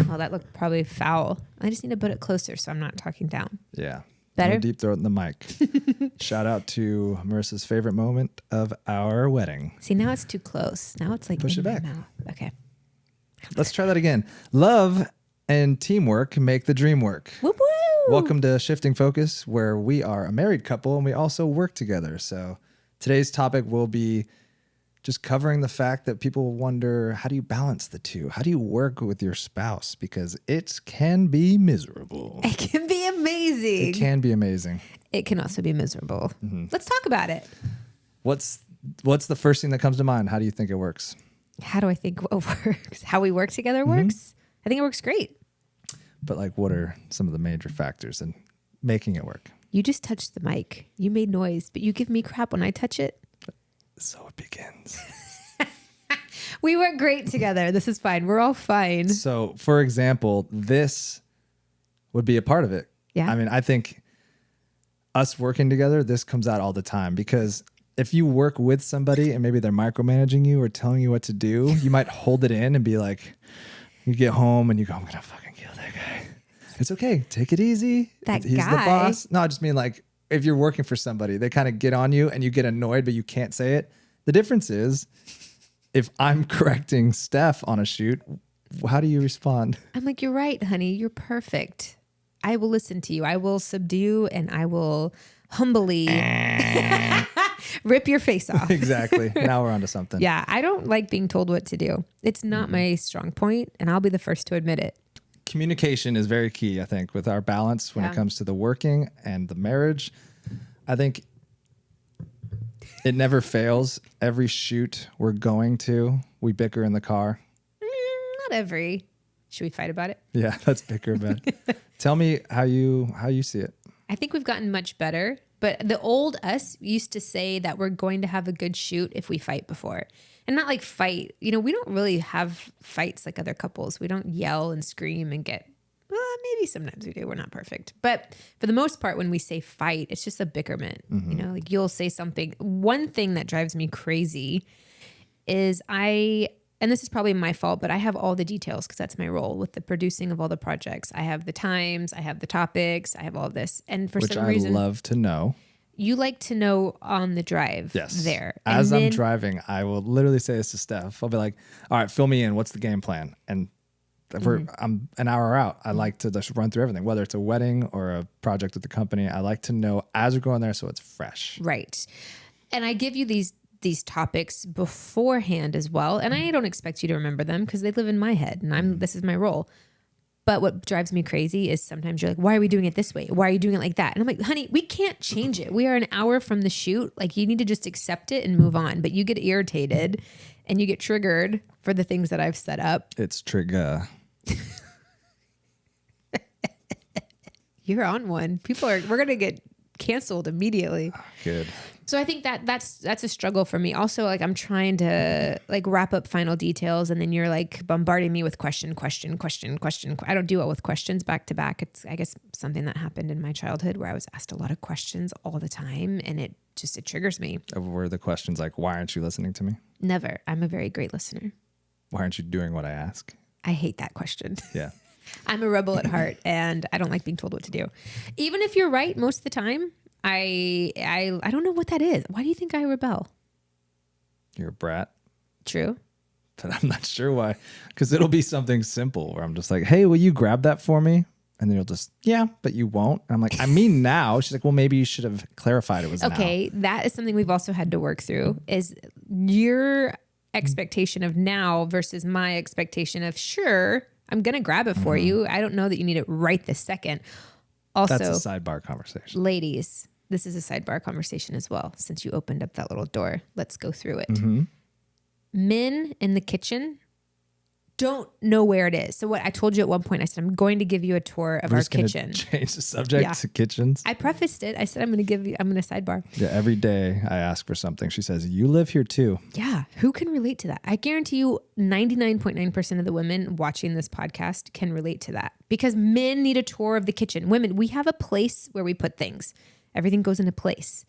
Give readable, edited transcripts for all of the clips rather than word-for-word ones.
Oh, that looked probably foul. I just need to put it closer so I'm not talking down. Yeah. Better? No deep throat in the mic. Shout out to Marissa's favorite moment of our wedding. See, now it's too close. Now it's like Push in it my back. mouth. Okay. Let's try that again. Love and teamwork make the dream work. Whoop woo! Welcome to Shifting Focus, where we are a married couple and we also work together. So today's topic will be just covering the fact that people wonder, how do you balance the two? How do you work with your spouse? Because it can be miserable. It can be amazing. It can be amazing. It can also be miserable. Mm-hmm. Let's talk about it. What's the first thing that comes to mind? How do you think it works? How do I think what works? How we work together works? I think it works great. But like, what are some of the major factors in making it work? You just touched the mic. You made noise, but you give me crap when I touch it. So it begins. We work great together. This is fine. We're all fine. So, for example, this would be a part of it. Yeah. I mean, I think us working together, this comes out all the time, because if you work with somebody and maybe they're micromanaging you or telling you what to do, you might hold it in and be like, you get home and you go, I'm going to fucking kill that guy. It's okay. Take it easy. He's guy. the boss. No, I just mean like, if you're working for somebody, they kind of get on you and you get annoyed, but you can't say it. The difference is, if I'm correcting Steph on a shoot, how do you respond? I'm like, you're right, honey. You're perfect. I will listen to you. I will subdue and I will humbly rip your face off. Exactly. Now we're onto something. Yeah, I don't like being told what to do. It's not my strong point, and I'll be the first to admit it. Communication is very key, I think, with our balance when it comes to the working and the marriage. I think it never fails. Every shoot we're going to, we bicker in the car. Not every. Should we fight about it? Yeah, let's bicker about it. Tell me how you see it. I think we've gotten much better, but the old us used to say that we're going to have a good shoot if we fight before. And not like fight, we don't really have fights like other couples. We don't yell and scream and maybe sometimes we do. We're not perfect. But for the most part, when we say fight, it's just a bickerment. Like you'll say something. One thing that drives me crazy is and this is probably my fault, but I have all the details because that's my role with the producing of all the projects. I have the times, I have the topics, I have all of this. And for some reason, I love to know. You like to know on the drive there. As I'm driving, I will literally say this to Steph. I'll be like, all right, fill me in. What's the game plan? And if I'm an hour out, I like to just run through everything, whether it's a wedding or a project with the company. I like to know as we're going there so it's fresh. Right. And I give you these topics beforehand as well. And I don't expect you to remember them because they live in my head and this is my role. But what drives me crazy is sometimes you're like, why are we doing it this way? Why are you doing it like that? And I'm like, honey, we can't change it. We are an hour from the shoot. Like, you need to just accept it and move on. But you get irritated and you get triggered for the things that I've set up. It's trigger. You're on one. We're going to get canceled immediately. Good. So I think that's a struggle for me. Also, like, I'm trying to like wrap up final details, and then you're like bombarding me with question. I don't do well with questions back to back. It's, I guess, something that happened in my childhood where I was asked a lot of questions all the time, and it triggers me. Were the questions like, why aren't you listening to me? Never. I'm a very great listener. Why aren't you doing what I ask? I hate that question. Yeah. I'm a rebel at heart, and I don't like being told what to do. Even if you're right most of the time, I don't know what that is. Why do you think I rebel? You're a brat. True. But I'm not sure why. Because it'll be something simple where I'm just like, hey, will you grab that for me? And then you'll just, yeah, but you won't. And I'm like, I mean now. She's like, well, maybe you should have clarified it was okay, now. That is something we've also had to work through, is your expectation of now versus my expectation of, sure, I'm going to grab it for you. I don't know that you need it right this second. Also, that's a sidebar conversation. Ladies, this is a sidebar conversation as well. Since you opened up that little door, let's go through it. Men in the kitchen don't know where it is. So what I told you at one point, I said, I'm going to give you a tour of our kitchen. Change the subject to kitchens. I prefaced it. I said, I'm going to sidebar. Yeah. Every day I ask for something. She says, you live here too. Yeah. Who can relate to that? I guarantee you 99.9% of the women watching this podcast can relate to that, because men need a tour of the kitchen. Women, we have a place where we put things. Everything goes into place.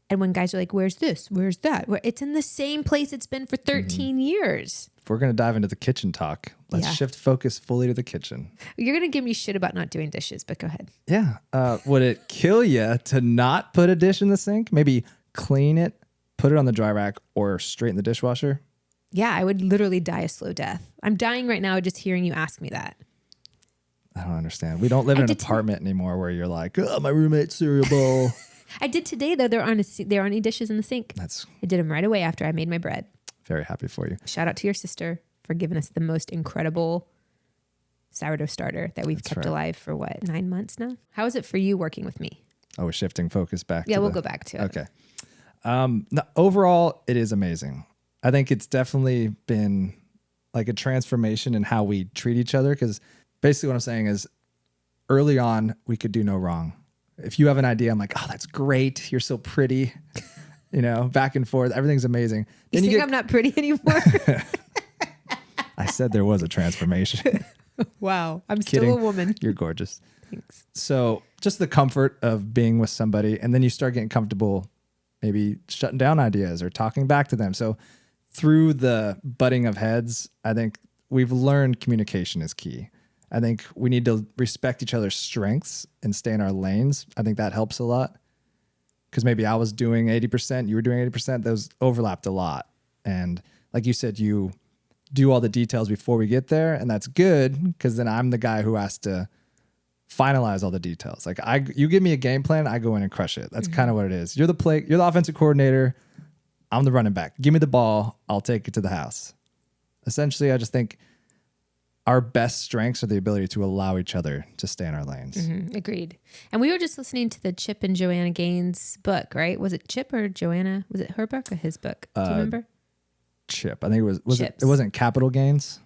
And when guys are like, where's this? Where's that? It's in the same place it's been for 13 years. If we're going to dive into the kitchen talk, Let's shift focus fully to the kitchen. You're going to give me shit about not doing dishes, but go ahead. Yeah. Would it kill you to not put a dish in the sink? Maybe clean it, put it on the dry rack, or straight in the dishwasher? Yeah, I would literally die a slow death. I'm dying right now just hearing you ask me that. I don't understand. We don't live in an apartment anymore where you're like, oh, my roommate's cereal bowl. I did today, though. There aren't any dishes in the sink. I did them right away after I made my bread. Very happy for you. Shout out to your sister for giving us the most incredible sourdough starter that we've kept alive for 9 months now? How is it for you working with me? Oh, we're shifting focus back. Yeah, we'll go back to it. Okay. No, overall, it is amazing. I think it's definitely been like a transformation in how we treat each other. Because basically what I'm saying is early on, we could do no wrong. If you have an idea, I'm like, oh, that's great. You're so pretty. Back and forth. Everything's amazing. Then you think I'm not pretty anymore? I said there was a transformation. Wow. I'm still a woman. You're gorgeous. Thanks. So just the comfort of being with somebody, and then you start getting comfortable maybe shutting down ideas or talking back to them. So through the butting of heads, I think we've learned communication is key. I think we need to respect each other's strengths and stay in our lanes. I think that helps a lot. Because maybe I was doing 80%, you were doing 80%, those overlapped a lot. And like you said, you do all the details before we get there, and that's good because then I'm the guy who has to finalize all the details. Like you give me a game plan, I go in and crush it. That's kind of what it is. You're the offensive coordinator, I'm the running back. Give me the ball, I'll take it to the house. Essentially, I just think our best strengths are the ability to allow each other to stay in our lanes. Mm-hmm. Agreed. And we were just listening to the Chip and Joanna Gaines book, right? Was it Chip or Joanna? Was it her book or his book? Do you remember? Chip. I think it was it wasn't Capital Gains?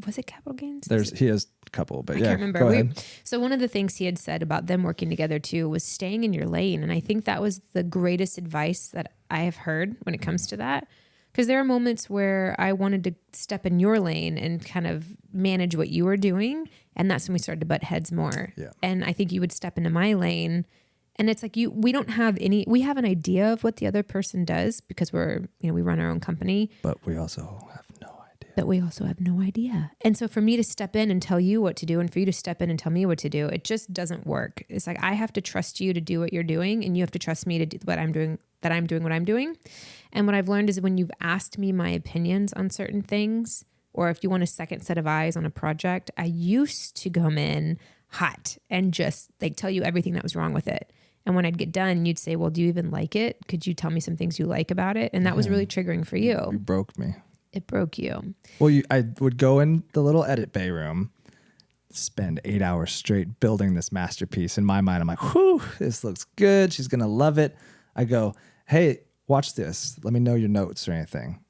Was it Capital Gains? He has a couple, but I yeah. can't remember. Go ahead. So one of the things he had said about them working together too was staying in your lane. And I think that was the greatest advice that I have heard when it comes to that. Because there are moments where I wanted to step in your lane and kind of manage what you were doing. And that's when we started to butt heads more. Yeah. And I think you would step into my lane. And it's like we have an idea of what the other person does because we run our own company. But we also have no idea. And so for me to step in and tell you what to do and for you to step in and tell me what to do, it just doesn't work. It's like I have to trust you to do what you're doing and you have to trust me to do what I'm doing, that I'm doing what I'm doing. And what I've learned is when you've asked me my opinions on certain things, or if you want a second set of eyes on a project, I used to come in hot and just like tell you everything that was wrong with it. And when I'd get done, you'd say, well, do you even like it? Could you tell me some things you like about it? And that was really triggering for you. You broke me. It broke you. Well, I would go in the little edit bay room, spend 8 hours straight building this masterpiece. In my mind, I'm like, whew, this looks good. She's going to love it. I go, hey, watch this. Let me know your notes or anything.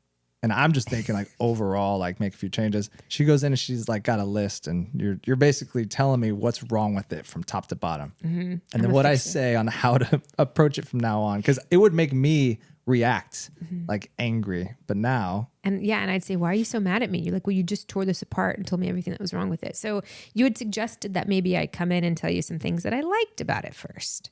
And I'm just thinking like overall, like make a few changes. She goes in and she's like got a list and you're basically telling me what's wrong with it from top to bottom. Mm-hmm. And then what I say on how to approach it from now on, because it would make me react like angry. But now. And I'd say, why are you so mad at me? You're like, well, you just tore this apart and told me everything that was wrong with it. So you had suggested that maybe I come in and tell you some things that I liked about it first.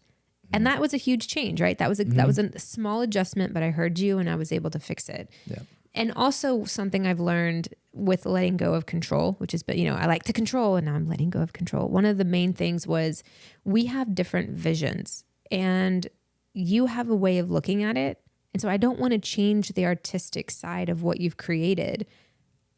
And that was a huge change, right? That was a small adjustment, but I heard you and I was able to fix it. Yeah. And also something I've learned with letting go of control, which is, I like to control and now I'm letting go of control. One of the main things was we have different visions and you have a way of looking at it. And so I don't want to change the artistic side of what you've created.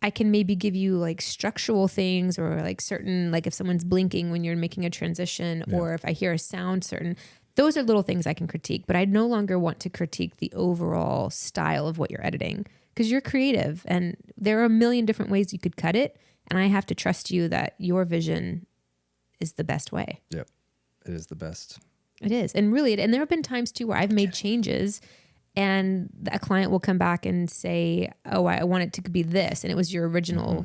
I can maybe give you like structural things or like certain, like if someone's blinking when you're making a transition or if I hear a sound certain, those are little things I can critique, but I no longer want to critique the overall style of what you're editing because you're creative and there are a million different ways you could cut it. And I have to trust you that your vision is the best way. Yep. It is the best. It is. And really, and there have been times too where I've made changes and a client will come back and say, oh, I want it to be this. And it was your original,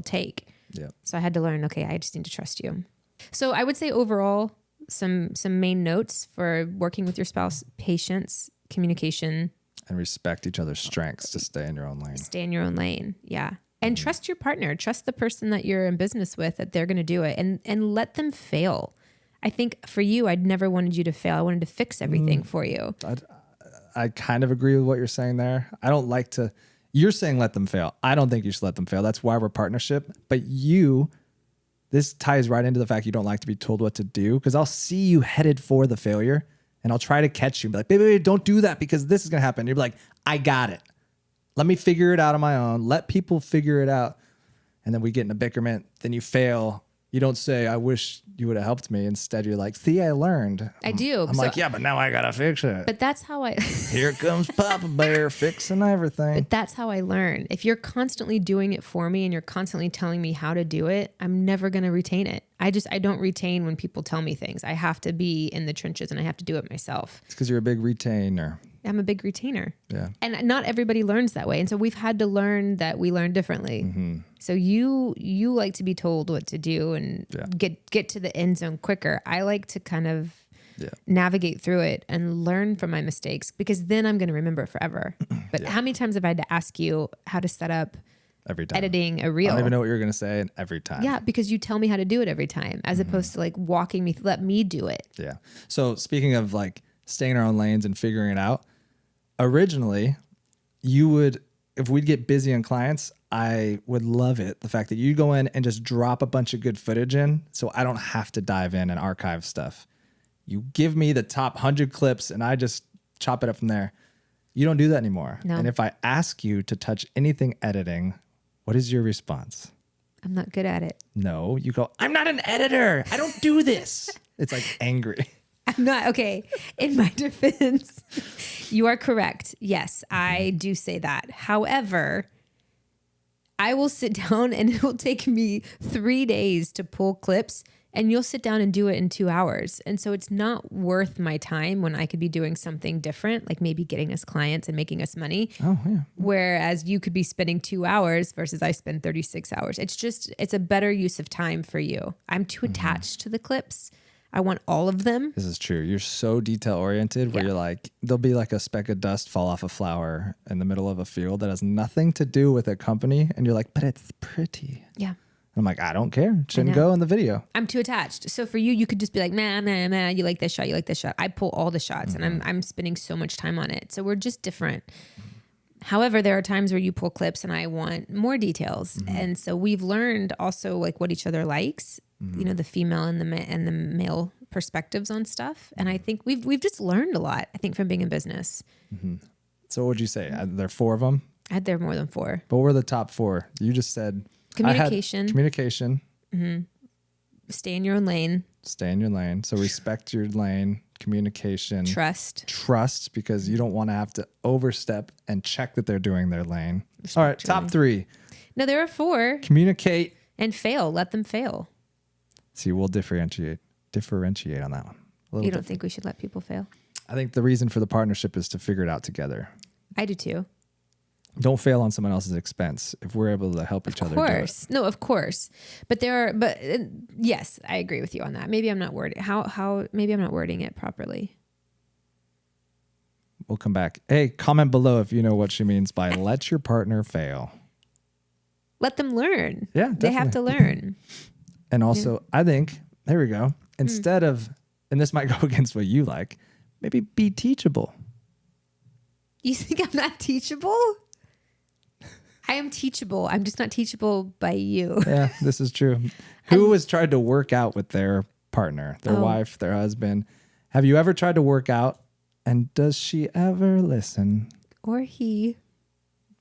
take. Yeah. So I had to learn, okay, I just need to trust you. So I would say overall, some main notes for working with your spouse: patience, communication, and respect each other's strengths to stay in your own lane. Stay in your own lane. Yeah. And trust your partner, trust the person that you're in business with, that they're going to do it and let them fail. I think for you, I'd never wanted you to fail. I wanted to fix everything for you. I kind of agree with what you're saying there. I don't like to You're saying let them fail. I don't think you should let them fail. That's why we're partnership. But this ties right into the fact you don't like to be told what to do, because I'll see you headed for the failure and I'll try to catch you and be like, baby, don't do that because this is going to happen. You're like, I got it. Let me figure it out on my own. Let people figure it out. And then we get in a bickerment. Then you fail. You don't say, I wish you would have helped me. Instead, you're like, see, I learned. I do. I'm like, yeah, but now I got to fix it. But that's how I... Here comes Papa Bear fixing everything. But that's how I learn. If you're constantly doing it for me and you're constantly telling me how to do it, I'm never going to retain it. I don't retain when people tell me things. I have to be in the trenches and I have to do it myself. It's because you're a big retainer. I'm a big retainer. Yeah. And not everybody learns that way. And so we've had to learn that we learn differently. Mm-hmm. So you like to be told what to do and get to the end zone quicker. I like to kind of navigate through it and learn from my mistakes, because then I'm going to remember it forever. But how many times have I had to ask you how to set up every time editing a reel? I don't even know what you're going to say, and every time. Yeah, because you tell me how to do it every time, as opposed to like walking me, let me do it. Yeah. So speaking of like staying in our own lanes and figuring it out, originally if we'd get busy on clients, I would love it. The fact that you go in and just drop a bunch of good footage in, so I don't have to dive in and archive stuff. You give me the top 100 clips and I just chop it up from there. You don't do that anymore. No. And if I ask you to touch anything editing, what is your response? I'm not good at it. No, you go, I'm not an editor. I don't do this. It's like angry. I'm not. Okay. In my defense, you are correct. Yes, I do say that. However, I will sit down and it will take me 3 days to pull clips, and you'll sit down and do it in 2 hours. And so it's not worth my time when I could be doing something different, like maybe getting us clients and making us money. Oh, yeah. Whereas you could be spending 2 hours versus I spend 36 hours. It's a better use of time for you. I'm too attached to the clips. I want all of them. This is true. You're so detail oriented where you're like, there'll be like a speck of dust fall off a flower in the middle of a field that has nothing to do with a company. And you're like, but it's pretty. Yeah. I'm like, I don't care. It shouldn't go in the video. I'm too attached. So for you, you could just be like, nah. You like this shot. You like this shot. I pull all the shots and I'm spending so much time on it. So we're just different. However, there are times where you pull clips and I want more details. And so we've learned also like what each other likes, you know, the female and the male perspectives on stuff. And I think we've just learned a lot, I think, from being in business. So what would you say? There are 4 of them? There are more than 4. But what were the top 4? You just said communication. Communication. Stay in your own lane. Stay in your lane. So respect your lane. Communication. Trust, because you don't want to have to overstep and check that they're doing their lane. All right, top 3. No, there are 4. Communicate. And fail. Let them fail. See, we'll differentiate on that one. You don't think we should let people fail? I think the reason for the partnership is to figure it out together. I do too. Don't fail on someone else's expense if we're able to help each other do it. No, of course. But yes, I agree with you on that. Maybe I'm not wording maybe I'm not wording it properly. We'll come back. Hey, comment below if you know what she means by let your partner fail. Let them learn. Yeah, definitely. They have to learn. And also, I think, there we go. Instead of, and this might go against what you like, maybe be teachable. You think I'm not teachable? I am teachable. I'm just not teachable by you. Yeah, this is true. Who has tried to work out with their partner, their wife, their husband? Have you ever tried to work out? And does she ever listen? Or he?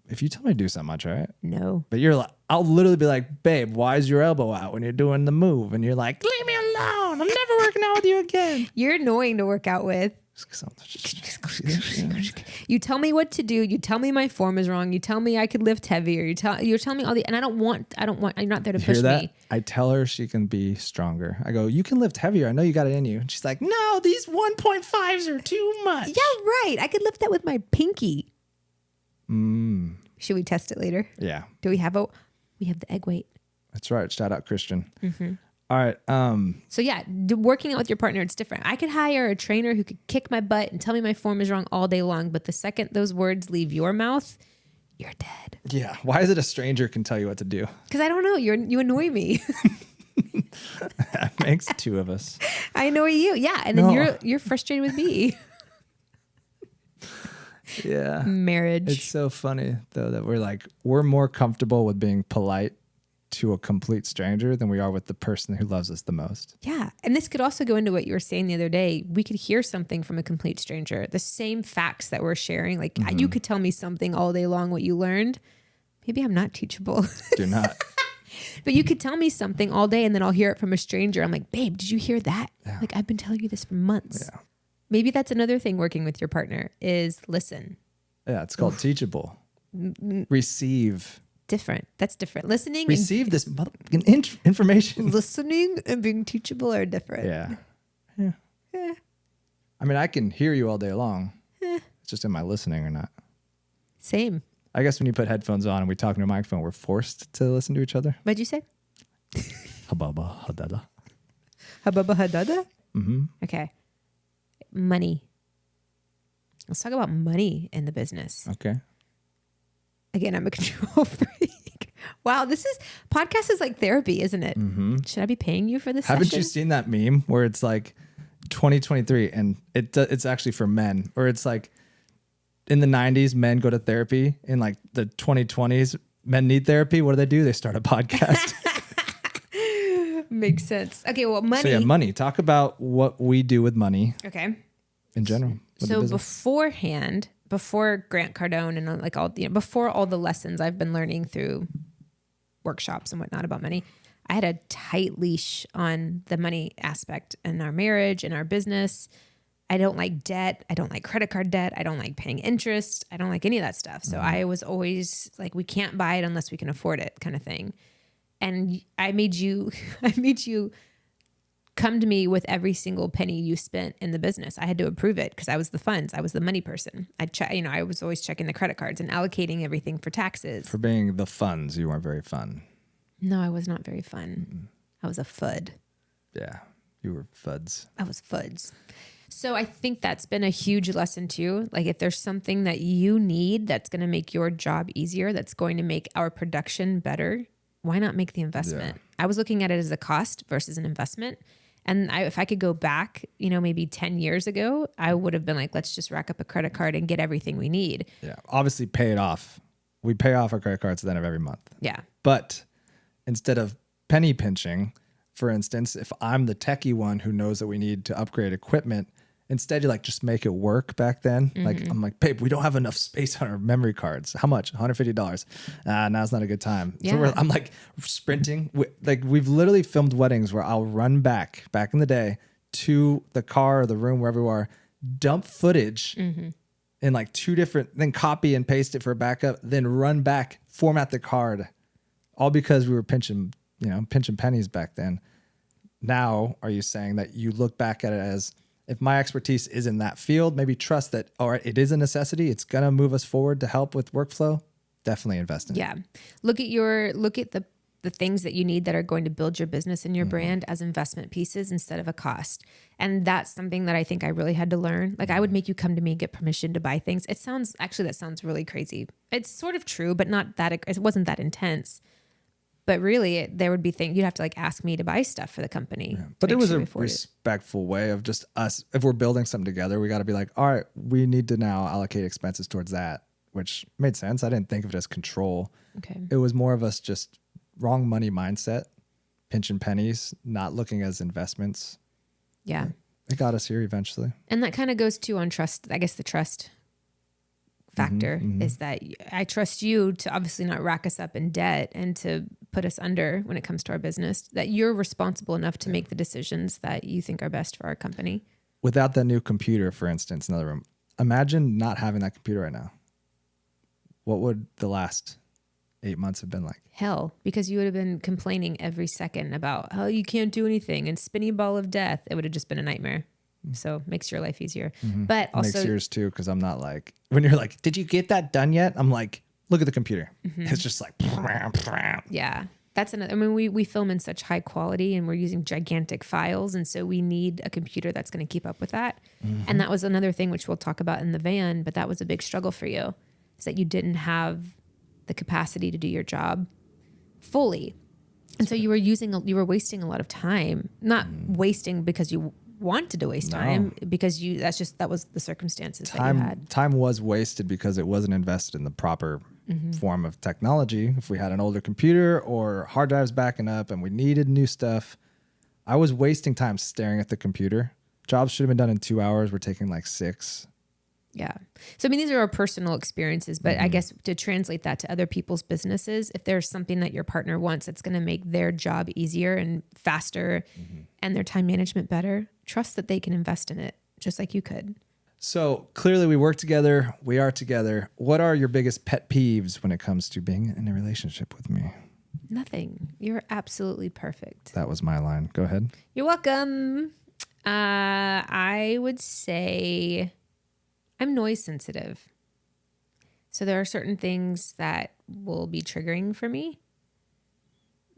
If you tell me to do something, I'll try it. No. But you're like, I'll literally be like, babe, why is your elbow out when you're doing the move? And you're like, leave me alone. I'm never working out with you again. You're annoying to work out with. You tell me what to do. You tell me my form is wrong. You tell me I could lift heavier. You're telling me all the, and I don't want, I'm not there to push me. I tell her she can be stronger. I go, you can lift heavier. I know you got it in you. And she's like, no, these 1.5s are too much. Yeah, right. I could lift that with my pinky. Should we test it later? Yeah. Do we have the egg weight? That's right. Shout out Christian. All right. So yeah, working out with your partner, it's different. I could hire a trainer who could kick my butt and tell me my form is wrong all day long. But the second those words leave your mouth, you're dead. Yeah. Why is it a stranger can tell you what to do? Because I don't know. You annoy me. That makes 2 of us. I annoy you. Yeah. And then you're frustrated with me. Yeah. Marriage. It's so funny though that we're more comfortable with being polite to a complete stranger than we are with the person who loves us the most. Yeah. And this could also go into what you were saying the other day. We could hear something from a complete stranger, the same facts that we're sharing. Like you could tell me something all day long, what you learned. Maybe I'm not teachable. Do not. But you could tell me something all day and then I'll hear it from a stranger. I'm like, babe, did you hear that? Yeah. Like, I've been telling you this for months. Yeah. Maybe that's another thing working with your partner is listen. Yeah. It's called teachable. Receive. Different. That's different. Listening. Receive this motherfucking information. Listening and being teachable are different. Yeah. Yeah. Eh. I mean, I can hear you all day long. It's just, am I listening or not? Same. I guess when you put headphones on and we talk into a microphone, we're forced to listen to each other. What'd you say? Hababa, hadada. Hababa hadada? Mm-hmm. Okay. Money. Let's talk about money in the business. Okay. Again, I'm a control freak. Wow, podcast is like therapy, isn't it? Mm-hmm. Should I be paying you for this Haven't session? you seen that meme where it's like 2023 and it's actually for men, or it's like in the 90s, men go to therapy. In like the 2020s, men need therapy. What do? They start a podcast. Makes sense. Okay, well, money. So yeah, money. Talk about what we do with money Okay. in general. with the So business. beforehand, before Grant Cardone and like before all the lessons I've been learning through workshops and whatnot about money, I had a tight leash on the money aspect in our marriage, in our business. I don't like debt. I don't like credit card debt. I don't like paying interest. I don't like any of that stuff. So I was always like, we can't buy it unless we can afford it kind of thing. And I made you come to me with every single penny you spent in the business. I had to approve it because I was the funds. I was the money person. I was always checking the credit cards and allocating everything for taxes. For being the funds, you weren't very fun. No, I was not very fun. I was a FUD. Yeah, you were fuds. I was FUDs. So I think that's been a huge lesson too. Like if there's something that you need that's going to make your job easier, that's going to make our production better, why not make the investment? Yeah. I was looking at it as a cost versus an investment. And if I could go back, maybe 10 years ago, I would have been like, let's just rack up a credit card and get everything we need. Yeah, obviously pay it off. We pay off our credit cards at the end of every month. Yeah. But instead of penny pinching, for instance, if I'm the techie one who knows that we need to upgrade equipment, instead you just make it work back then. Like I'm like, babe, we don't have enough space on our memory cards. How much? $150. Now's not a good time. Yeah. So I'm like sprinting. We've literally filmed weddings where I'll run back in the day to the car or the room, wherever we are, dump footage in like two different, then copy and paste it for a backup, then run back, format the card, all because we were pinching pennies back then. Now, are you saying that you look back at it as, if my expertise is in that field, maybe trust that, all right, it is a necessity. It's going to move us forward to help with workflow. Definitely invest in it. Yeah. Look at the things that you need that are going to build your business and your brand as investment pieces instead of a cost. And that's something that I think I really had to learn. Like I would make you come to me and get permission to buy things. That sounds really crazy. It's sort of true, but it wasn't that intense. But really, there would be things you'd have to ask me to buy stuff for the company. Yeah. But it was a respectful way of just us. If we're building something together, we got to be like, all right, we need to now allocate expenses towards that, which made sense. I didn't think of it as control. Okay. It was more of us just wrong money mindset, pinching pennies, not looking as investments. Yeah. It got us here eventually. And that kind of goes too on trust. I guess the trust factor is that I trust you to obviously not rack us up in debt and to put us under when it comes to our business, that you're responsible enough to make the decisions that you think are best for our company. Without that new computer, for instance, in the room, imagine not having that computer right now. What would the last 8 months have been like? Hell, because you would have been complaining every second about how you can't do anything and spinning ball of death. It would have just been a nightmare. So makes your life easier. But also makes yours too, because I'm not like, when you're like, did you get that done yet? I'm like, look at the computer. It's just like, yeah, that's another. I mean, we film in such high quality and we're using gigantic files. And so we need a computer that's going to keep up with that. And that was another thing, which we'll talk about in the van, but that was a big struggle for you, is that you didn't have the capacity to do your job fully. And so you were wasting a lot of time, not wasting because you wanted to waste No. time because that was the circumstances that you had. Time was wasted because it wasn't invested in the proper form of technology. If we had an older computer or hard drives backing up and we needed new stuff, I was wasting time staring at the computer. Jobs should have been done in 2 hours. We're taking like 6. Yeah. So, I mean, these are our personal experiences, but I guess to translate that to other people's businesses, if there's something that your partner wants that's going to make their job easier and faster and their time management better, trust that they can invest in it just like you could. So clearly we work together. We are together. What are your biggest pet peeves when it comes to being in a relationship with me? Nothing. You're absolutely perfect. That was my line. Go ahead. You're welcome. I would say I'm noise sensitive. So there are certain things that will be triggering for me.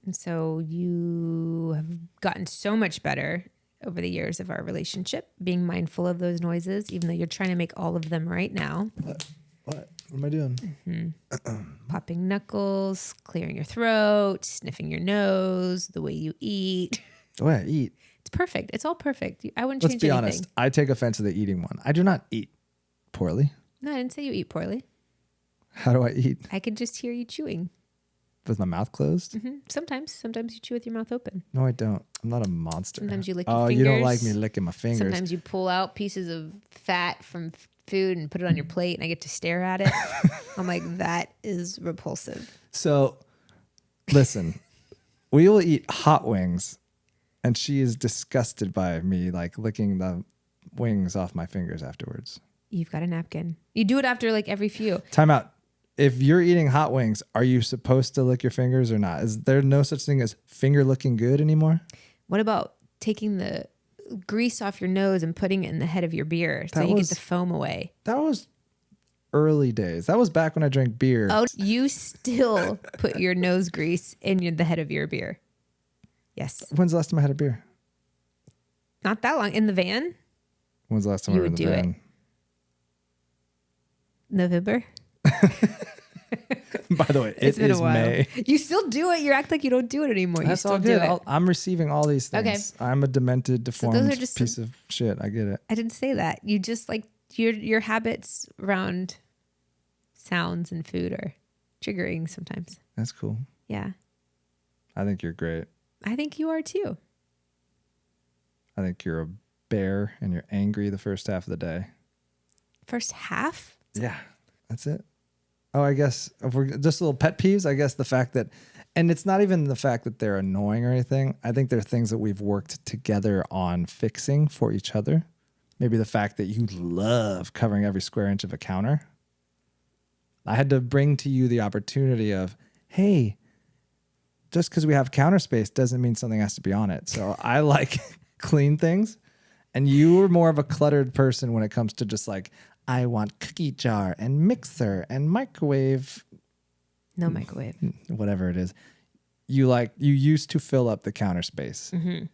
And so you have gotten so much better over the years of our relationship, being mindful of those noises, even though you're trying to make all of them right now. What am I doing? Popping knuckles, clearing your throat, sniffing your nose, the way you eat. The way I eat. It's perfect. It's all perfect. I wouldn't Let's change be anything. honest. I take offense to the eating one. I do not eat poorly. No, I didn't say you eat poorly. How do I eat? I could just hear you chewing. With my mouth closed? Sometimes you chew with your mouth open. No, I don't. I'm not a monster. Sometimes you lick your Oh, fingers. you don't like me licking my fingers. Sometimes you pull out pieces of fat from food and put it on your plate and I get to stare at it. I'm like, that is repulsive. So, listen, we will eat hot wings and she is disgusted by me like licking the wings off my fingers afterwards. You've got a napkin. You do it after like every few. Time out. If you're eating hot wings, are you supposed to lick your fingers or not? Is there no such thing as finger looking good anymore? What about taking the grease off your nose and putting it in the head of your beer so you get the foam away? That was early days. That was back when I drank beer. Oh, you still put your nose grease in the head of your beer? Yes. When's the last time I had a beer? Not that long. In the van? When's the last time I was in the van? November? By the way, It's been is a while. May. You still do it. You act like you don't do it anymore. That's you still all good. do it. I'm receiving all these things. Okay. I'm a demented, deformed are just piece of shit. I get it. I didn't say that. You just like your habits around sounds and food are triggering sometimes. That's cool. Yeah. I think you're great. I think you are too. I think you're a bear and you're angry the first half of the day. First half? Yeah, that's it. Oh, I guess if we're just little pet peeves, I guess the fact that, and it's not even the fact that they're annoying or anything. I think they're things that we've worked together on fixing for each other. Maybe the fact that you love covering every square inch of a counter. I had to bring to you the opportunity of, hey, just because we have counter space doesn't mean something has to be on it. So I like clean things. And you were more of a cluttered person when it comes to just like, I want cookie jar and mixer and microwave. No microwave. Whatever it is. You used to fill up the counter space. Mm-hmm.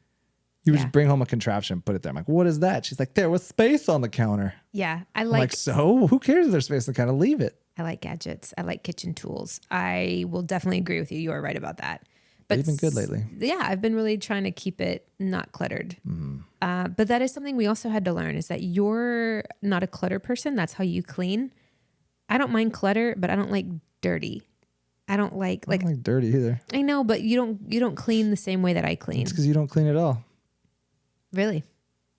You would just bring home a contraption, put it there. I'm like, what is that? She's like, there was space on the counter. Yeah. I'm like, so who cares if there's space on the counter? Leave it. I like gadgets. I like kitchen tools. I will definitely agree with you. You are right about that. But You've been good lately. Yeah, I've been really trying to keep it not cluttered. But that is something we also had to learn is that you're not a clutter person. That's how you clean. I don't mind clutter, but I don't like dirty. I don't like dirty either. I know, but you don't clean the same way that I clean. It's because you don't clean at all. Really?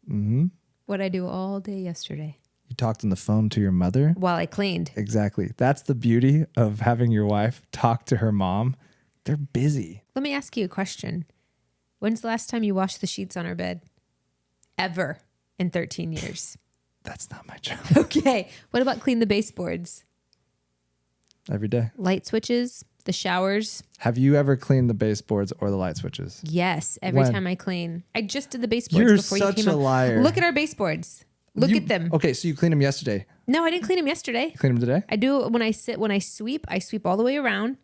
Mm-hmm. What I do all day yesterday. You talked on the phone to your mother while I cleaned. Exactly. That's the beauty of having your wife talk to her mom. They're busy. Let me ask you a question. When's the last time you washed the sheets on our bed? Ever in 13 years. That's not my job. Okay. What about clean the baseboards? Every day. Light switches, the showers. Have you ever cleaned the baseboards or the light switches? Yes. Every When? time I clean. I just did the baseboards You're before you such came a up. liar. Look at our baseboards. Look at them. Okay, so you cleaned them yesterday. No, I didn't clean them yesterday. You cleaned them today? I do when I sweep all the way around.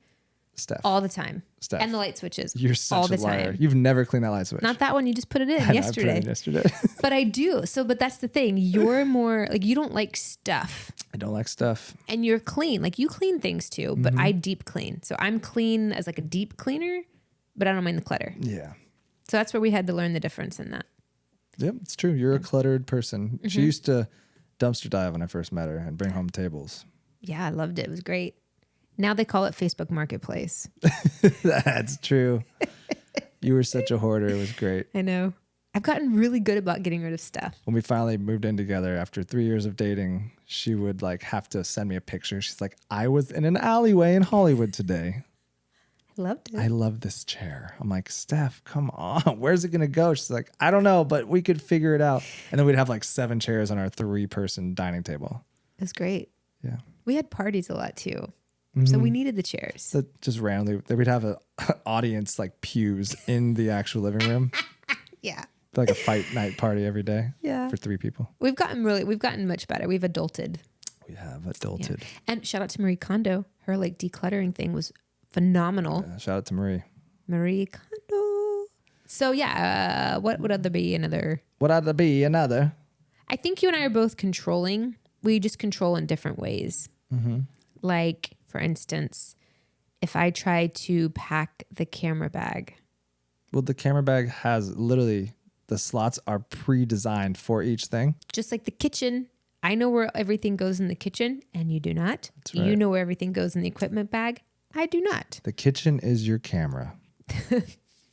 Steph. All the time. Steph. And the light switches. You're such all a the liar. time. You've never cleaned that light switch. Not that one. You just put it in I put it yesterday. in yesterday. But I do. But that's the thing. You're more like, you don't like stuff. I don't like stuff. And you're clean. Like you clean things too, but Mm-hmm. I deep clean. So I'm clean as like a deep cleaner, but I don't mind the clutter. Yeah. So that's where we had to learn the difference in that. Yep, it's true. You're a cluttered person. She used to dumpster dive when I first met her and bring home tables. Yeah, I loved it. It was great. Now they call it Facebook Marketplace. That's true. You were such a hoarder. It was great. I know. I've gotten really good about getting rid of stuff. When we finally moved in together after 3 years of dating, she would like have to send me a picture. She's like, I was in an alleyway in Hollywood today. I loved it. I love this chair. I'm like, Steph, come on. Where's it going to go? She's like, I don't know, but we could figure it out. And then we'd have like 7 chairs on our 3-person dining table. It was great. Yeah. We had parties a lot too. So we needed the chairs. So just randomly, we'd have an audience like pews in the actual living room. Yeah. Like a fight night party every day. Yeah. For 3 people. We've gotten much better. We've adulted. We have adulted. Yeah. And shout out to Marie Kondo. Her like decluttering thing was phenomenal. Shout out to Marie. Marie Kondo. So yeah, what would other be another? What ought to be another? I think you and I are both controlling. We just control in different ways. Like, for instance, if I try to pack the camera bag. Well, the camera bag has literally, the slots are pre-designed for each thing. Just like the kitchen. I know where everything goes in the kitchen, and you do not. That's right. You know where everything goes in the equipment bag. I do not. The kitchen is your camera.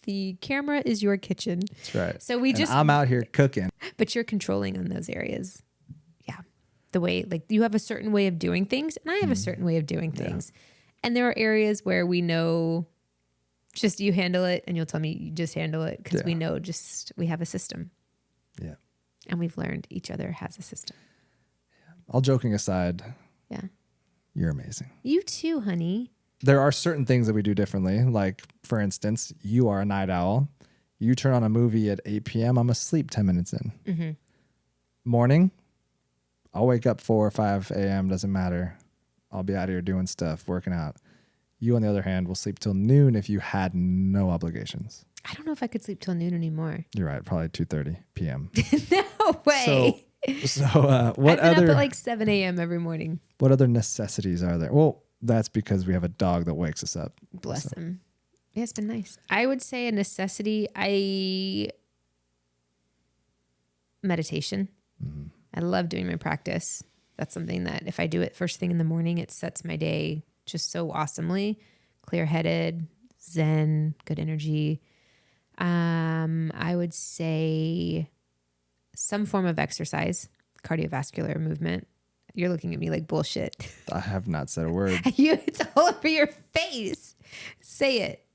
The camera is your kitchen. That's right. So I'm out here cooking. But you're controlling on those areas. Yeah. The way, like, you have a certain way of doing things, and I have a certain way of doing things. And there are areas where we know just you handle it, and you'll tell me you just handle it because we know we have a system. Yeah. And we've learned each other has a system. All joking aside, Yeah. you're amazing. You too, honey. There are certain things that we do differently. Like, for instance, you are a night owl. You turn on a movie at 8 p.m. I'm asleep 10 minutes in. Morning, I'll wake up 4 or 5 a.m. Doesn't matter. I'll be out here doing stuff, working out. You, on the other hand, will sleep till noon if you had no obligations. I don't know if I could sleep till noon anymore. You're right. Probably 2:30 p.m. No way. So I've been up at like 7 a.m. every morning. What other necessities are there? Well, that's because we have a dog that wakes us up. Bless him. Yeah, it's been nice. I would say a necessity. Meditation. I love doing my practice. That's something that if I do it first thing in the morning, it sets my day just so awesomely. Clear-headed, zen, good energy. I would say some form of exercise, cardiovascular movement. You're looking at me like bullshit. I have not said a word. It's all over your face. Say it.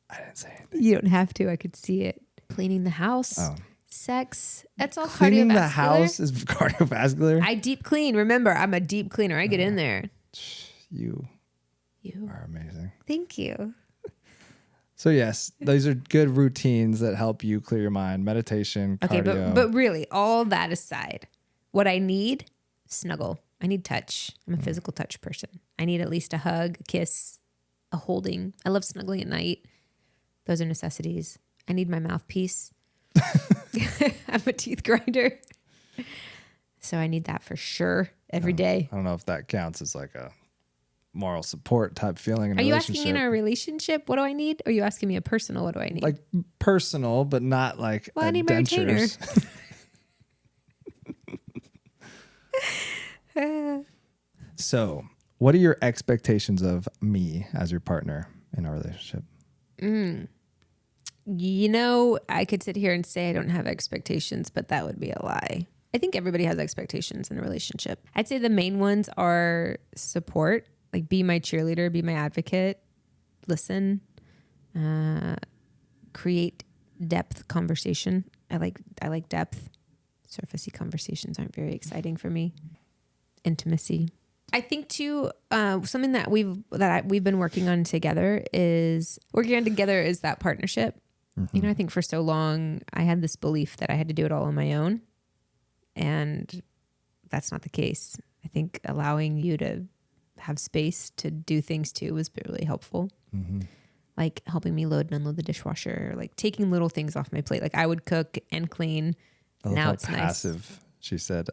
I didn't say anything. You don't have to. I could see it. Cleaning the house. Oh. Sex. That's all Cleaning cardiovascular. the house is cardiovascular? I deep clean. Remember, I'm a deep cleaner. I get in there. You You. are amazing. Thank you. So yes, those are good routines that help you clear your mind. Meditation, Okay, cardio. but really, all that aside, what I need, snuggle. I need touch. I'm a physical touch person. I need at least a hug, a kiss, a holding. I love snuggling at night. Those are necessities. I need my mouthpiece. I'm a teeth grinder. So I need that for sure every day. I don't know if that counts as like a moral support type feeling in a Are you relationship. asking in our relationship, what do I need? Or are you asking me a personal, what do I need? Like personal, but not like Well, I need my retainer. So, what are your expectations of me as your partner in our relationship? You know, I could sit here and say I don't have expectations, but that would be a lie. I think everybody has expectations in a relationship. I'd say the main ones are support, like be my cheerleader, be my advocate, listen, create depth conversation. I like depth. Surfacey conversations aren't very exciting for me. Intimacy. I think too, something that we've been working on together is that partnership. You know, I think for so long I had this belief that I had to do it all on my own, and that's not the case. I think allowing you to have space to do things too was really helpful. Like helping me load and unload the dishwasher, like taking little things off my plate. Like I would cook and clean. I love Now how it's passive nice. she said,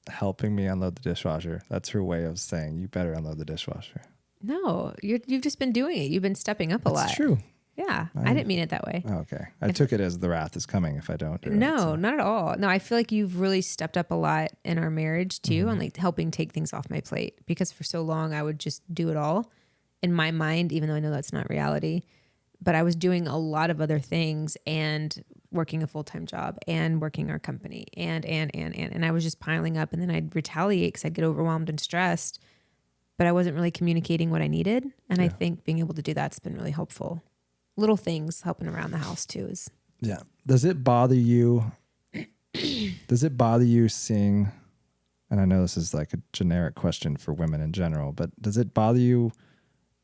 helping me unload the dishwasher. That's her way of saying you better unload the dishwasher. No, you've just been doing it. You've been stepping up a lot. That's true. Yeah. I didn't mean it that way. Oh, okay. I took it as the wrath is coming if I don't do it. No, So. not at all. No, I feel like you've really stepped up a lot in our marriage too, and like helping take things off my plate, because for so long I would just do it all in my mind, even though I know that's not reality. But I was doing a lot of other things and working a full-time job and working our company and I was just piling up, and then I'd retaliate because I'd get overwhelmed and stressed, but I wasn't really communicating what I needed. And I think being able to do that's been really helpful. Little things helping around the house too is. Yeah. Does it bother you? Does it bother you seeing, and I know this is like a generic question for women in general, but does it bother you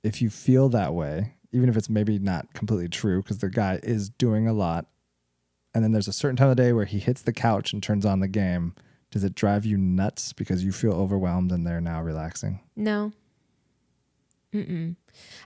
if you feel that way, even if it's maybe not completely true because the guy is doing a lot, and then there's a certain time of the day where he hits the couch and turns on the game? Does it drive you nuts because you feel overwhelmed and they're now relaxing? No.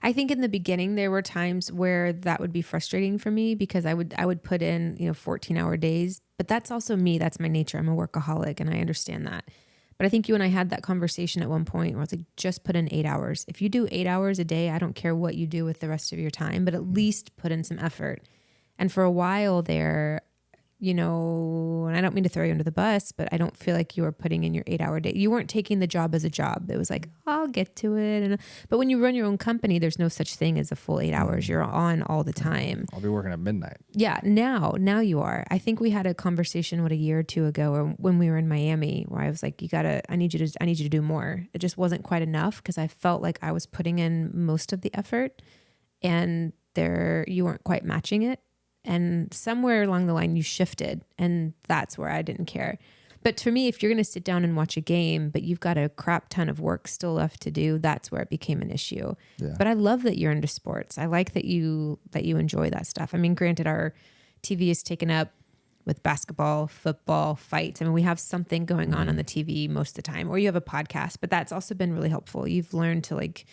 I think in the beginning there were times where that would be frustrating for me because I would put in 14-hour days, but that's also me. That's my nature. I'm a workaholic, and I understand that. But I think you and I had that conversation at one point where I was like, just put in 8 hours. If you do 8 hours a day, I don't care what you do with the rest of your time, but at least put in some effort. And for a while there, and I don't mean to throw you under the bus, but I don't feel like you were putting in your 8-hour day. You weren't taking the job as a job. It was like, I'll get to it. But when you run your own company, there's no such thing as a full 8 hours. You're on all the time. I'll be working at midnight. Yeah. Now you are. I think we had a conversation, a year or two ago, or when we were in Miami, where I was like, I need you to do more. It just wasn't quite enough because I felt like I was putting in most of the effort and you weren't quite matching it. And somewhere along the line you shifted, and that's where I didn't care. But for me, if you're going to sit down and watch a game, but you've got a crap ton of work still left to do, that's where it became an issue. Yeah. But I love that you're into sports. I like that you enjoy that stuff. I mean, granted, our TV is taken up with basketball, football, fights. I mean, we have something going on the TV most of the time, or you have a podcast, but that's also been really helpful. You've learned to like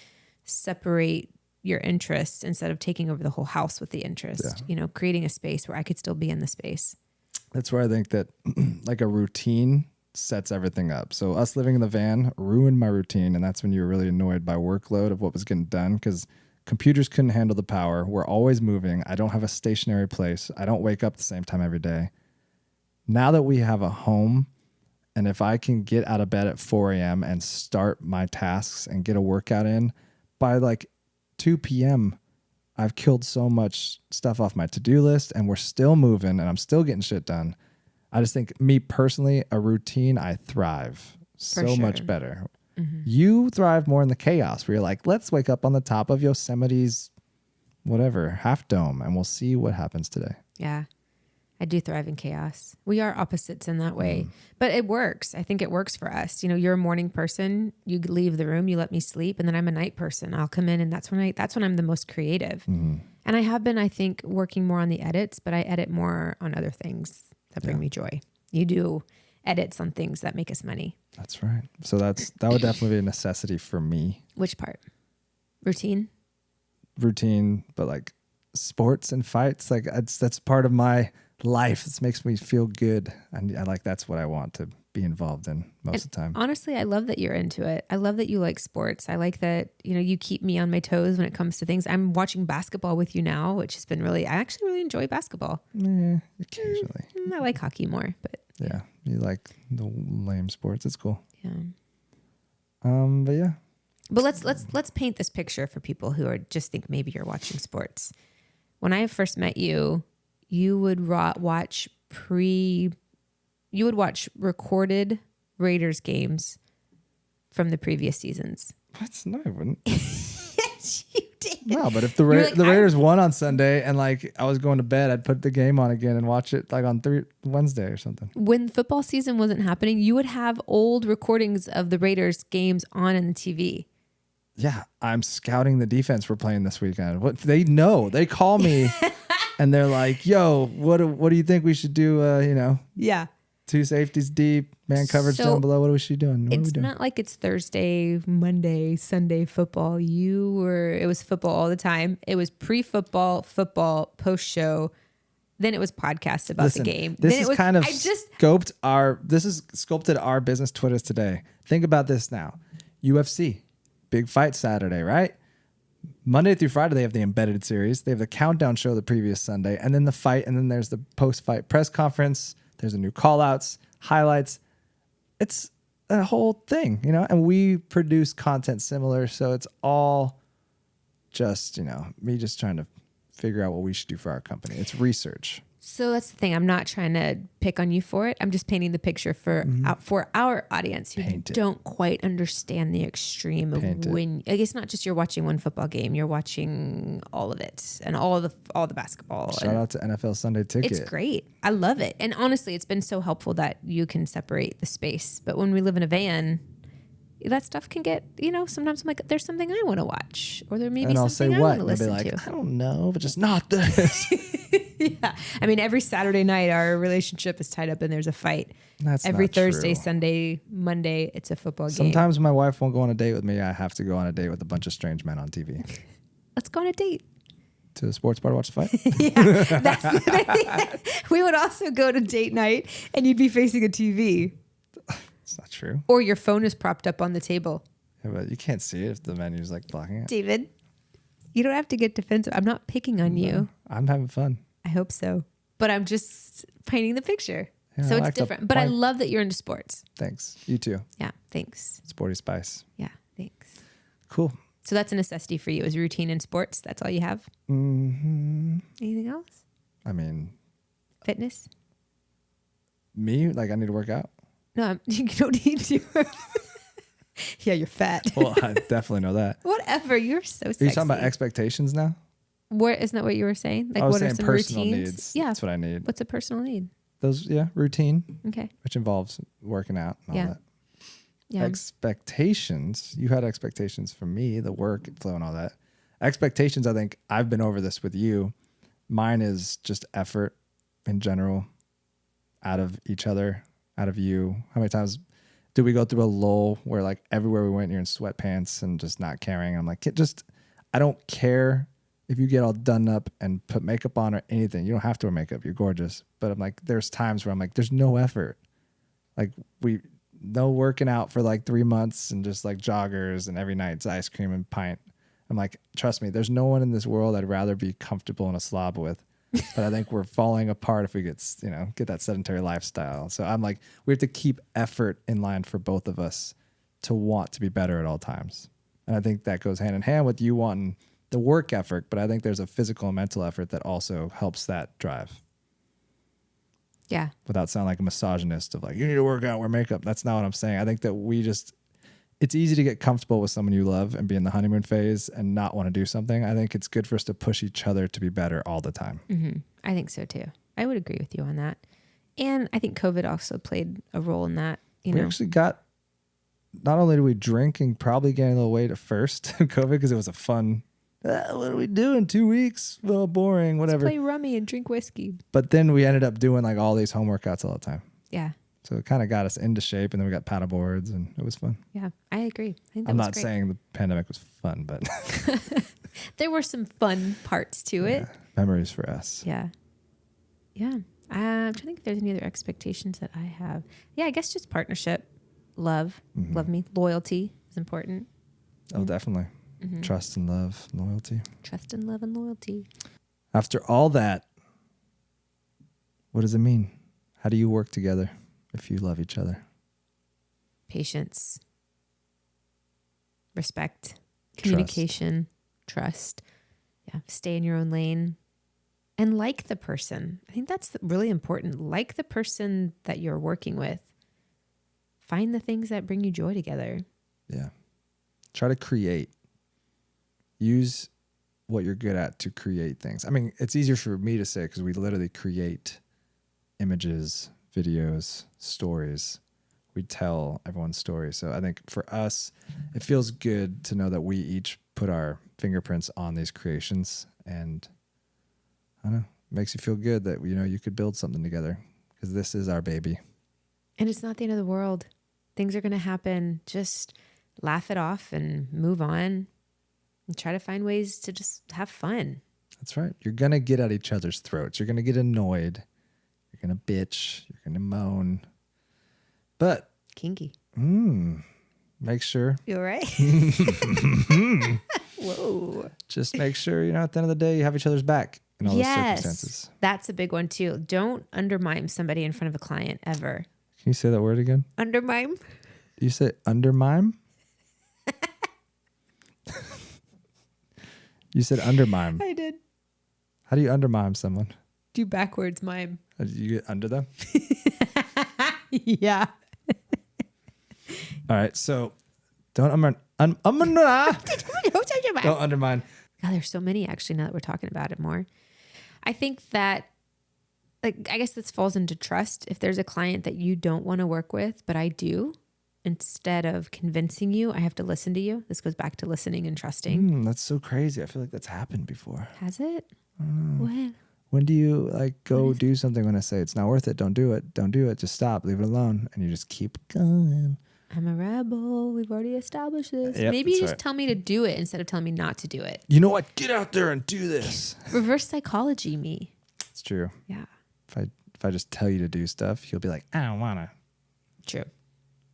separate your interests instead of taking over the whole house with the interest, creating a space where I could still be in the space. That's where I think that like a routine sets everything up. So us living in the van ruined my routine. And that's when you were really annoyed by workload of what was getting done because computers couldn't handle the power. We're always moving. I don't have a stationary place. I don't wake up the same time every day. Now that we have a home, and if I can get out of bed at 4 a.m. and start my tasks and get a workout in by like 2 p.m., I've killed so much stuff off my to-do list, and we're still moving and I'm still getting shit done. I just think, me personally, a routine, I thrive so much better. Mm-hmm. You thrive more in the chaos where you're like, let's wake up on the top of Yosemite's whatever, Half Dome, and we'll see what happens today. Yeah. I do thrive in chaos. We are opposites in that way, but it works. I think it works for us. You're a morning person. You leave the room, you let me sleep, and then I'm a night person. I'll come in, and that's when I'm the most creative. Mm-hmm. And I have been, I think, working more on the edits, but I edit more on other things that bring me joy. You do edits on things that make us money. That's right. So that would definitely be a necessity for me. Which part? Routine, but like sports and fights, like that's part of my life. This makes me feel good, and I like that's what I want to be involved in most of the time. Honestly, I love that you're into it. I love that you like sports. I like that you keep me on my toes when it comes to things. I'm watching basketball with you now, which has been I actually really enjoy basketball. Occasionally. I like hockey more, but yeah, you like the lame sports. It's cool. Yeah. But yeah. But let's paint this picture for people who just think maybe you're watching sports. When I first met you, you would watch recorded Raiders games from the previous seasons. What? No, I wouldn't. Yes, you did. No, but if the Raiders won on Sunday and like I was going to bed, I'd put the game on again and watch it like on Wednesday or something. When football season wasn't happening, you would have old recordings of the Raiders games on the TV. Yeah, I'm scouting the defense we're playing this weekend. What they know, they call me. And they're like, yo, what do you think we should do? Yeah. 2 safeties deep, man coverage down below. What are we doing? It's not like it's Thursday, Monday, Sunday football. It was football all the time. It was pre-football, football, post-show. Then it was podcasts about the game. This is sculpted our business Twitters today. Think about this now. UFC, big fight Saturday, right? Monday through Friday, they have the embedded series. They have the countdown show the previous Sunday, and then the fight, and then there's the post-fight press conference. There's a new call-outs, highlights. It's a whole thing, you know, and we produce content similar. So it's all just, you know, me just trying to figure out what we should do for our company. It's research. So that's the thing. I'm not trying to pick on you for it. I'm just painting the picture for our audience who don't quite understand the extreme of when. I guess not just you're watching one football game. You're watching all of it and all the basketball. Shout out to NFL Sunday Ticket. It's great. I love it. And honestly, it's been so helpful that you can separate the space. But when we live in a van, that stuff can get, you know, sometimes I'm like, there's something I want to watch, or there may be something I want to listen to. I don't know, but just not this. Yeah. I mean, every Saturday night, our relationship is tied up and there's a fight. That's every not Thursday, true. Sunday, Monday, it's a football game. Sometimes my wife won't go on a date with me. I have to go on a date with a bunch of strange men on TV. Let's go on a date. To the sports bar to watch the fight? Yeah. We would also go to date night and you'd be facing a TV. It's not true. Or your phone is propped up on the table. Yeah, but you can't see it if the menu's like blocking it. David, you don't have to get defensive. I'm not picking on you. I'm having fun. I hope so. But I'm just painting the picture. Yeah, so I it's like different. But I love that you're into sports. Thanks. You too. Yeah, thanks. Sporty spice. Yeah, thanks. Cool. So that's a necessity for you, is routine in sports. That's all you have? Mm-hmm. Anything else? I mean, fitness? Me? Like I need to work out? No, you don't need to. Yeah, you're fat. Well, I definitely know that. Whatever. You're so sexy. Are you talking about expectations now? Isn't that what you were saying? Like, I was what saying are some personal routines? needs. Yeah. That's what I need. What's a personal need? Routine. Okay. Which involves working out and all that. Yeah. Expectations. You had expectations from me, the work flow and all that. Expectations, I think I've been over this with you. Mine is just effort in general out of each other, out of you. How many times did we go through a lull where like everywhere we went, you're in sweatpants and just not caring? I'm like, I don't care if you get all done up and put makeup on or anything. You don't have to wear makeup. You're gorgeous. But I'm like, there's times where I'm like, there's no effort. Like no working out for like 3 months and just like joggers and every night it's ice cream and pint. I'm like, trust me, there's no one in this world I'd rather be comfortable in a slob with. But I think we're falling apart if we get that sedentary lifestyle. So I'm like, we have to keep effort in line for both of us to want to be better at all times. And I think that goes hand in hand with you wanting the work effort, but I think there's a physical and mental effort that also helps that drive. Yeah. Without sounding like a misogynist of like, you need to work out, wear makeup. That's not what I'm saying. I think that it's easy to get comfortable with someone you love and be in the honeymoon phase and not want to do something. I think it's good for us to push each other to be better all the time. Mm-hmm. I think so too. I would agree with you on that. And I think COVID also played a role in that. We actually got, not only did we drink and probably gain a little weight at first, COVID, because it was a fun, what are we doing? 2 weeks? Well, boring, whatever. Let's play rummy and drink whiskey. But then we ended up doing like all these home workouts all the time. Yeah. So it kind of got us into shape, and then we got paddle boards, and it was fun. Yeah, I agree. I think that I'm was not great. saying the pandemic was fun, but there were some fun parts to it. Memories for us. Yeah. Yeah. I'm trying to think if there's any other expectations that I have. Yeah, I guess just partnership, love, love me, loyalty is important. Oh, definitely. Mm-hmm. Trust and love, loyalty. Trust and love and loyalty. After all that, what does it mean? How do you work together if you love each other? Patience, respect, communication, trust. Yeah, stay in your own lane. And like the person. I think that's really important. Like the person that you're working with. Find the things that bring you joy together. Yeah. Try to create. Use what you're good at to create things. I mean, it's easier for me to say because we literally create images, videos, stories. We tell everyone's story. So I think for us, it feels good to know that we each put our fingerprints on these creations, and I don't know, it makes you feel good that you could build something together because this is our baby. And it's not the end of the world. Things are going to happen. Just laugh it off and move on and try to find ways to just have fun. That's right. You're going to get at each other's throats. You're going to get annoyed. You're going to bitch. You're going to moan. But kinky. Make sure. You all right? Whoa. Just make sure, at the end of the day, you have each other's back in all those circumstances. That's a big one too. Don't undermine somebody in front of a client ever. Can you say that word again? Undermine? You say undermime? You said undermime. I did. How do you undermime someone? Do backwards mime. You get under them? Yeah. All right. So don't don't undermine. God, there's so many actually now that we're talking about it more. I think that, I guess this falls into trust. If there's a client that you don't want to work with, but I do, instead of convincing you, I have to listen to you. This goes back to listening and trusting. That's so crazy. I feel like that's happened before. Has it? When? When do you go do something when I say it's not worth it? Don't do it. Don't do it. Just stop. Leave it alone. And you just keep going. I'm a rebel. We've already established this. Yep, Maybe you that's just tell me to do it instead of telling me not to do it. You know what? Get out there and do this. Reverse psychology me. It's true. Yeah. If I just tell you to do stuff, you'll be like, I don't want to. True.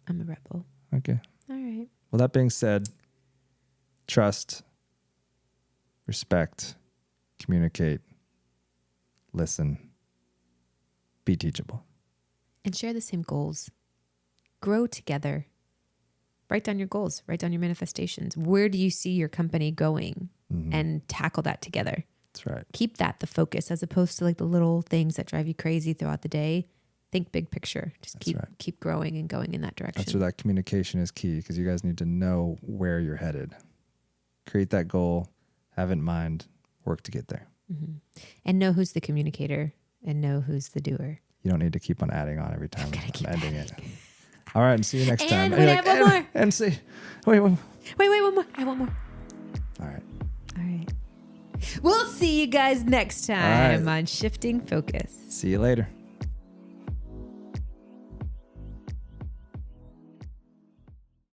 I'm a rebel. Okay. All right. Well, that being said, trust, respect, communicate, listen, be teachable. And share the same goals. Grow together. Write down your goals. Write down your manifestations. Where do you see your company going? And tackle that together. That's right. Keep that the focus as opposed to the little things that drive you crazy throughout the day. Think big picture. Just keep growing and going in that direction. That's where that communication is key, because you guys need to know where you're headed. Create that goal, have it in mind, work to get there. And know who's the communicator and know who's the doer. You don't need to keep on adding on every time I'm ending it. All right, and see you next time. And I have one more. And see. Wait, one more. I want more. All right. We'll see you guys next time on Shifting Focus. See you later.